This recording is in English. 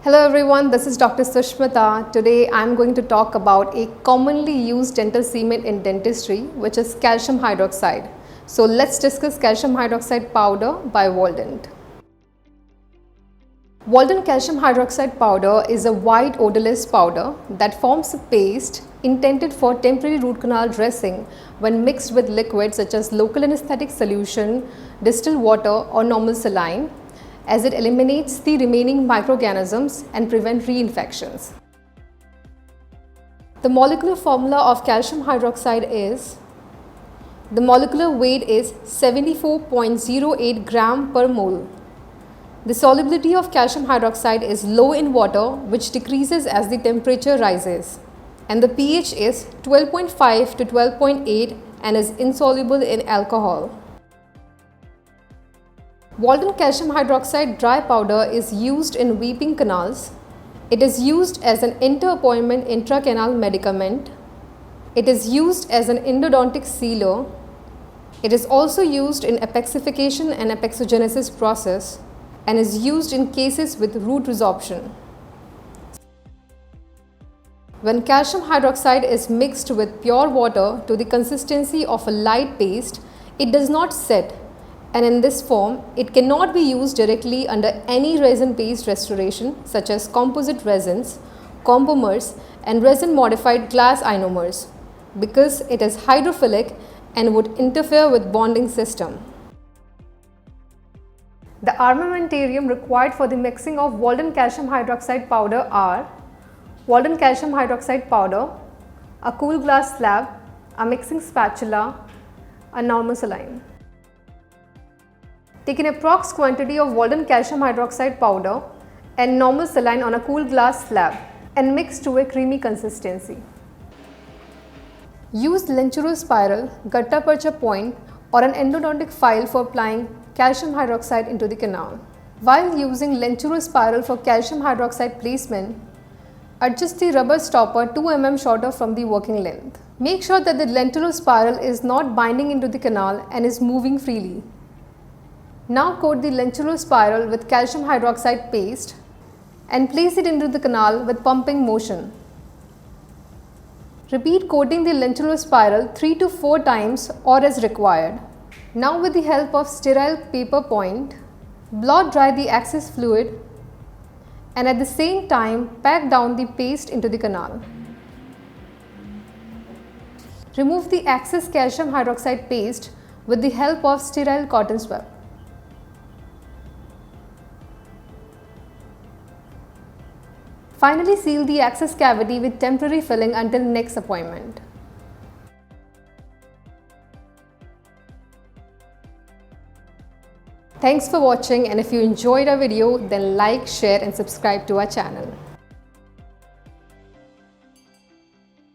Hello everyone, this is Dr. Sushmita. Today I am going to talk about a commonly used dental cement in dentistry, which is calcium hydroxide. So let's discuss calcium hydroxide powder by Waldent. Waldent calcium hydroxide powder is a white odorless powder that forms a paste intended for temporary root canal dressing when mixed with liquids such as local anesthetic solution, distilled water or normal saline, as it eliminates the remaining microorganisms and prevent reinfections. The molecular formula of calcium hydroxide is, the molecular weight is 74.08 gram per mole. The solubility of calcium hydroxide is low in water, which decreases as the temperature rises, and the pH is 12.5 to 12.8 and is insoluble in alcohol. Waldent calcium hydroxide dry powder is used in weeping canals. It is used as an inter-appointment intracanal medicament. It is used as an endodontic sealer. It is also used in apexification and apexogenesis process and is used in cases with root resorption. When calcium hydroxide is mixed with pure water to the consistency of a light paste, it does not set, and in this form, it cannot be used directly under any resin-based restoration such as composite resins, compomers and resin-modified glass ionomers because it is hydrophilic and would interfere with bonding system. The armamentarium required for the mixing of Waldent calcium hydroxide powder are Waldent calcium hydroxide powder, a cool glass slab, a mixing spatula, a normal saline. Take an approx quantity of Waldent calcium hydroxide powder and normal saline on a cool glass slab and mix to a creamy consistency. Use Lenchuro spiral, gutta percha point or an endodontic file for applying calcium hydroxide into the canal. While using Lenchuro spiral for calcium hydroxide placement, adjust the rubber stopper 2 mm shorter from the working length. Make sure that the Lenchuro spiral is not binding into the canal and is moving freely. Now coat the Lenchuro spiral with calcium hydroxide paste and place it into the canal with pumping motion. Repeat coating the Lenchuro spiral 3 to 4 times or as required. Now with the help of sterile paper point, blot dry the excess fluid and at the same time pack down the paste into the canal. Remove the excess calcium hydroxide paste with the help of sterile cotton swab. Finally, seal the access cavity with temporary filling until next appointment. Thanks for watching, and if you enjoyed our video, then like, share and subscribe to our channel.